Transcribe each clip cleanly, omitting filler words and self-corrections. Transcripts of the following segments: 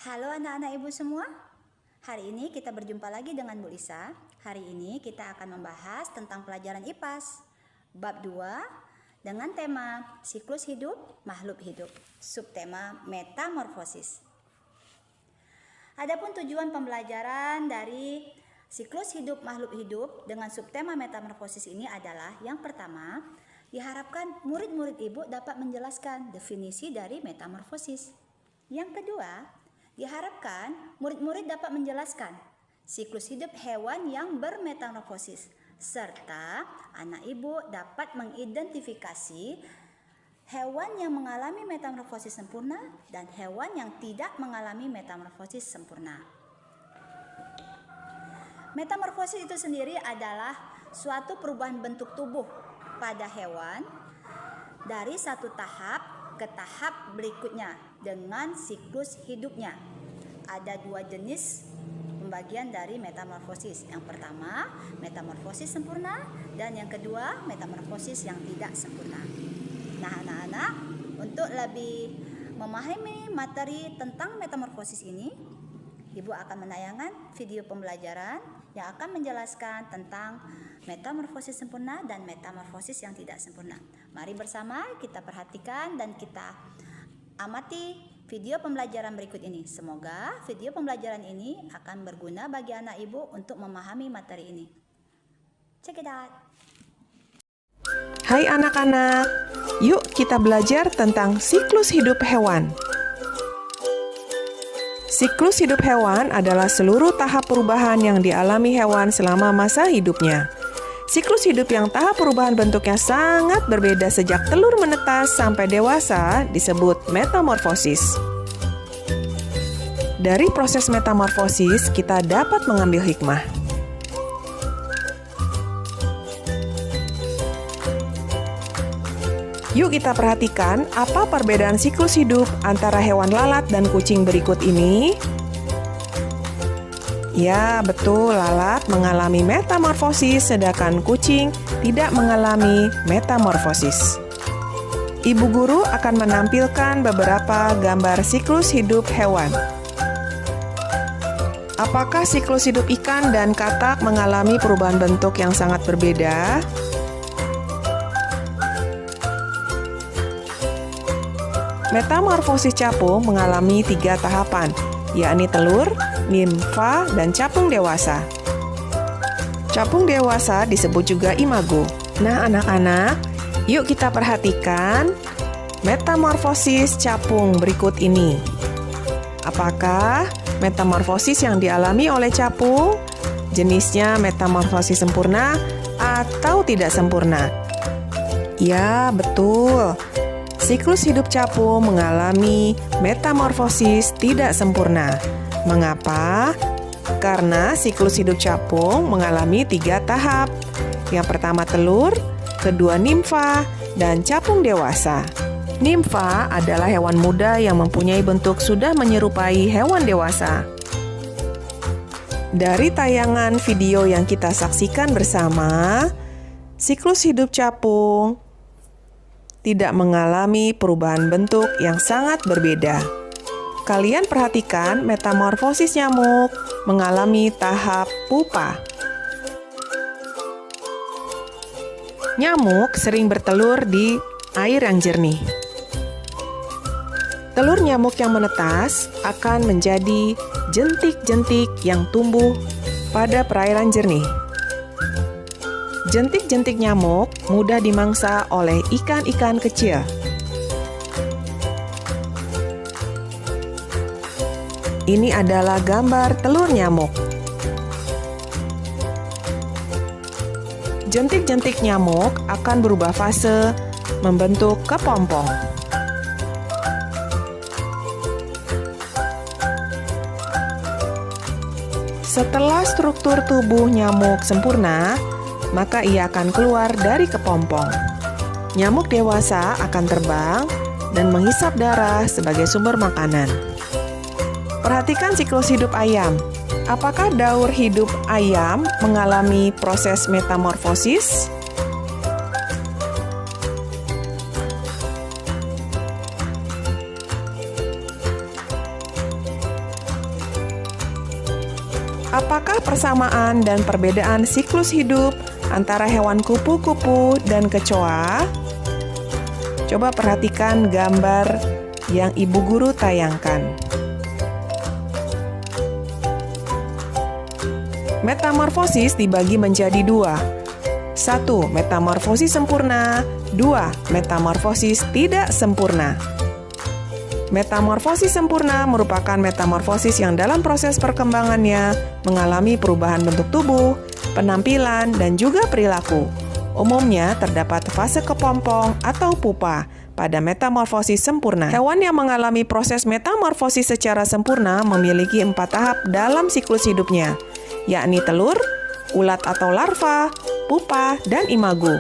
Halo anak-anak ibu semua. Hari ini kita berjumpa lagi dengan Bu Lisa. Hari ini kita akan membahas tentang pelajaran IPAS bab 2 dengan tema siklus hidup makhluk hidup, subtema metamorfosis. Adapun tujuan pembelajaran dari siklus hidup makhluk hidup dengan subtema metamorfosis ini adalah yang pertama, diharapkan murid-murid ibu dapat menjelaskan definisi dari metamorfosis. Yang kedua, diharapkan murid-murid dapat menjelaskan siklus hidup hewan yang bermetamorfosis, serta anak ibu dapat mengidentifikasi hewan yang mengalami metamorfosis sempurna dan hewan yang tidak mengalami metamorfosis sempurna. Metamorfosis itu sendiri adalah suatu perubahan bentuk tubuh pada hewan dari satu tahap ke tahap berikutnya dengan siklus hidupnya. Ada dua jenis pembagian dari metamorfosis. Yang pertama, metamorfosis sempurna, dan yang kedua, metamorfosis yang tidak sempurna. Nah, anak-anak, untuk lebih memahami materi tentang metamorfosis ini, Ibu akan menayangkan video pembelajaran yang akan menjelaskan tentang metamorfosis sempurna dan metamorfosis yang tidak sempurna. Mari bersama kita perhatikan dan kita amati video pembelajaran berikut ini. Semoga video pembelajaran ini akan berguna bagi anak ibu untuk memahami materi ini. Check it out. Hai anak-anak, yuk kita belajar tentang siklus hidup hewan. Siklus hidup hewan adalah seluruh tahap perubahan yang dialami hewan selama masa hidupnya. Siklus hidup yang tahap perubahan bentuknya sangat berbeda sejak telur menetas sampai dewasa disebut metamorfosis. Dari proses metamorfosis, kita dapat mengambil hikmah. Yuk kita perhatikan apa perbedaan siklus hidup antara hewan lalat dan kucing berikut ini. Ya, betul, lalat mengalami metamorfosis sedangkan kucing tidak mengalami metamorfosis. Ibu guru akan menampilkan beberapa gambar siklus hidup hewan. Apakah siklus hidup ikan dan katak mengalami perubahan bentuk yang sangat berbeda? Metamorfosis capung mengalami 3 tahapan, yakni telur, nimfa, dan capung dewasa. Capung dewasa disebut juga imago. Nah, anak-anak, yuk kita perhatikan metamorfosis capung berikut ini. Apakah metamorfosis yang dialami oleh capung jenisnya metamorfosis sempurna atau tidak sempurna? Ya, betul. Siklus hidup capung mengalami metamorfosis tidak sempurna. Mengapa? Karena siklus hidup capung mengalami 3 tahap. Yang pertama telur, kedua nimfa, dan capung dewasa. Nimfa adalah hewan muda yang mempunyai bentuk sudah menyerupai hewan dewasa. Dari tayangan video yang kita saksikan bersama, siklus hidup capung tidak mengalami perubahan bentuk yang sangat berbeda. Kalian perhatikan metamorfosis nyamuk mengalami tahap pupa. Nyamuk sering bertelur di air yang jernih. Telur nyamuk yang menetas akan menjadi jentik-jentik yang tumbuh pada perairan jernih. Jentik-jentik nyamuk mudah dimangsa oleh ikan-ikan kecil. Ini adalah gambar telur nyamuk. Jentik-jentik nyamuk akan berubah fase membentuk kepompong. Setelah struktur tubuh nyamuk sempurna, maka ia akan keluar dari kepompong. Nyamuk dewasa akan terbang dan menghisap darah sebagai sumber makanan. Perhatikan siklus hidup ayam. Apakah daur hidup ayam mengalami proses metamorfosis? Apakah persamaan dan perbedaan siklus hidup antara hewan kupu-kupu dan kecoa? Coba perhatikan gambar yang ibu guru tayangkan. Metamorfosis dibagi menjadi dua. 1. Metamorfosis sempurna. 2. Metamorfosis tidak sempurna. Metamorfosis sempurna merupakan metamorfosis yang dalam proses perkembangannya mengalami perubahan bentuk tubuh, penampilan, dan juga perilaku. Umumnya terdapat fase kepompong atau pupa pada metamorfosis sempurna. Hewan yang mengalami proses metamorfosis secara sempurna memiliki 4 tahap dalam siklus hidupnya, yakni telur, ulat atau larva, pupa, dan imago.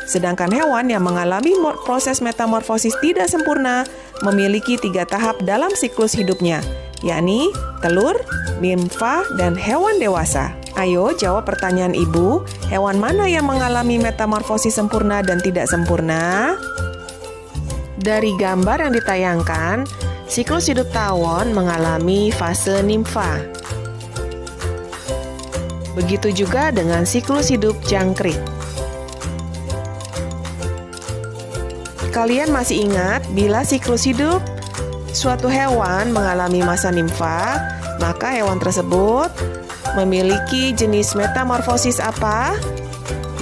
Sedangkan hewan yang mengalami proses metamorfosis tidak sempurna memiliki 3 tahap dalam siklus hidupnya, yakni telur, nimfa, dan hewan dewasa. Ayo jawab pertanyaan ibu, hewan mana yang mengalami metamorfosis sempurna dan tidak sempurna? Dari gambar yang ditayangkan, siklus hidup tawon mengalami fase nimfa. Begitu juga dengan siklus hidup jangkrik. Kalian masih ingat bila siklus hidup suatu hewan mengalami masa nimfa, maka hewan tersebut memiliki jenis metamorfosis apa?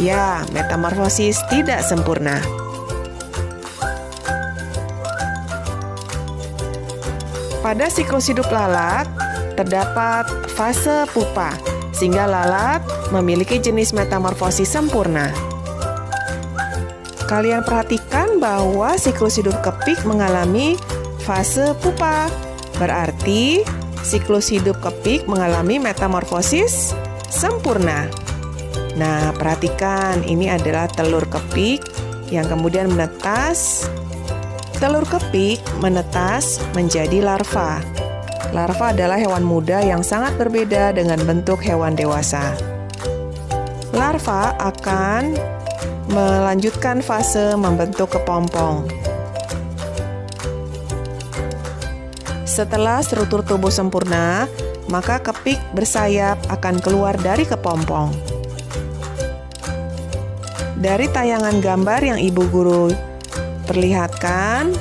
Ya, metamorfosis tidak sempurna. Pada siklus hidup lalat, terdapat fase pupa, sehingga lalat memiliki jenis metamorfosis sempurna. Kalian perhatikan bahwa siklus hidup kepik mengalami fase pupa. Berarti siklus hidup kepik mengalami metamorfosis sempurna. Nah, perhatikan, ini adalah telur kepik yang kemudian menetas. Telur kepik menetas menjadi larva. Larva adalah hewan muda yang sangat berbeda dengan bentuk hewan dewasa. Larva akan melanjutkan fase membentuk kepompong. Setelah struktur tubuh sempurna, maka kepik bersayap akan keluar dari kepompong. Dari tayangan gambar yang ibu guru perlihatkan,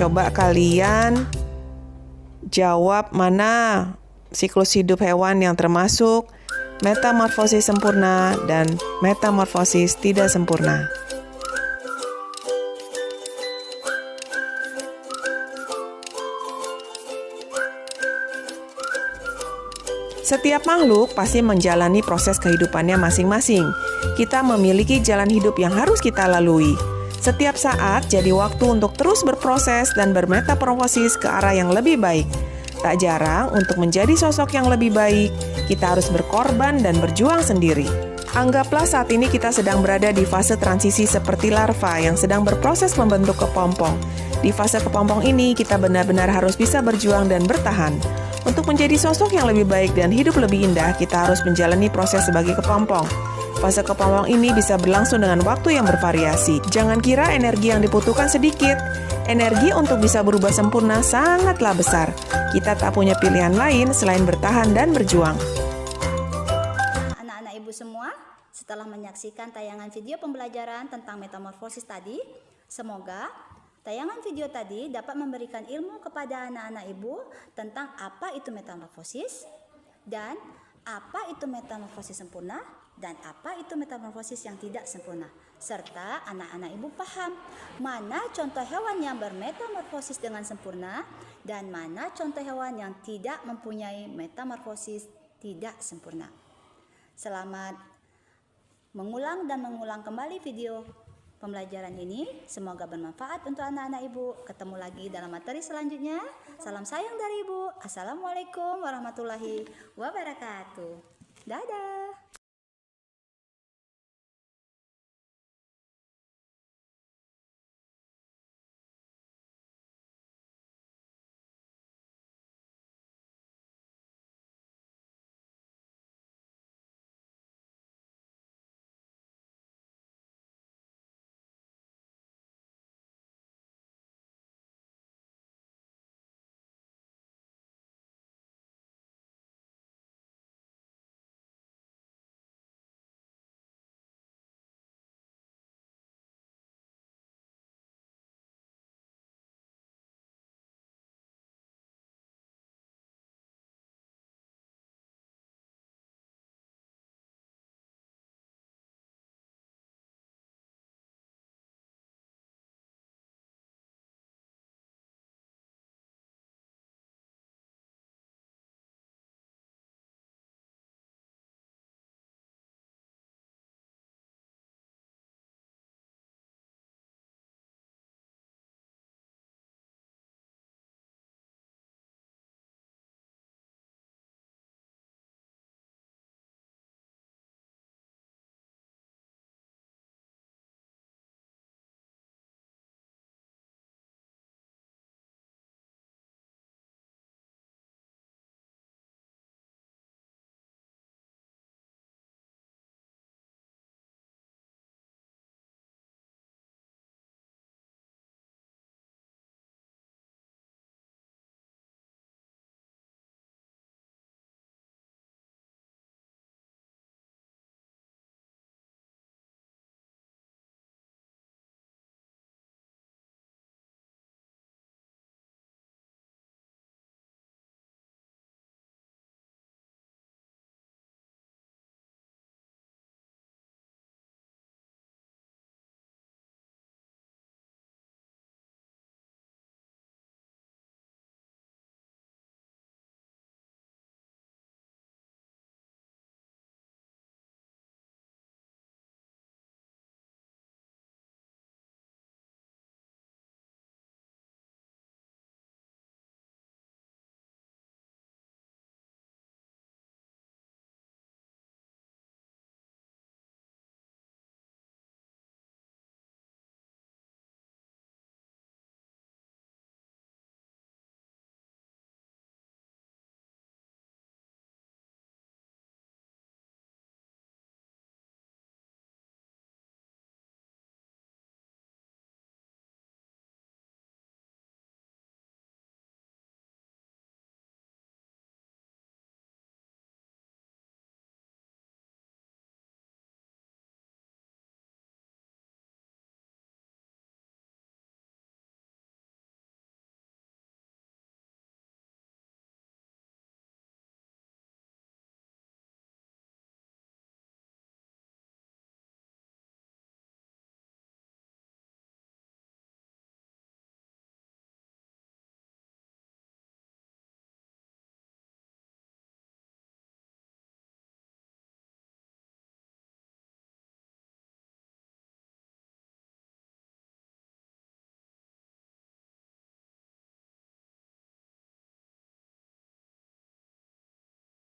coba kalian jawab mana siklus hidup hewan yang termasuk metamorfosis sempurna dan metamorfosis tidak sempurna. Setiap makhluk pasti menjalani proses kehidupannya masing-masing. Kita memiliki jalan hidup yang harus kita lalui. Setiap saat jadi waktu untuk terus berproses dan bermetamorfosis ke arah yang lebih baik. Tak jarang untuk menjadi sosok yang lebih baik, kita harus berkorban dan berjuang sendiri. Anggaplah saat ini kita sedang berada di fase transisi seperti larva yang sedang berproses membentuk kepompong. Di fase kepompong ini, kita benar-benar harus bisa berjuang dan bertahan. Untuk menjadi sosok yang lebih baik dan hidup lebih indah, kita harus menjalani proses sebagai kepompong. Fase kepompong ini bisa berlangsung dengan waktu yang bervariasi. Jangan kira energi yang dibutuhkan sedikit. Energi untuk bisa berubah sempurna sangatlah besar. Kita tak punya pilihan lain selain bertahan dan berjuang. Anak-anak ibu semua, setelah menyaksikan tayangan video pembelajaran tentang metamorfosis tadi, semoga tayangan video tadi dapat memberikan ilmu kepada anak-anak ibu tentang apa itu metamorfosis dan apa itu metamorfosis sempurna dan apa itu metamorfosis yang tidak sempurna. Serta anak-anak ibu paham mana contoh hewan yang bermetamorfosis dengan sempurna dan mana contoh hewan yang tidak mempunyai metamorfosis tidak sempurna. Selamat mengulang dan mengulang kembali video pembelajaran ini. Semoga bermanfaat untuk anak-anak ibu. Ketemu lagi dalam materi selanjutnya. Salam sayang dari ibu. Assalamualaikum warahmatullahi wabarakatuh. Dadah.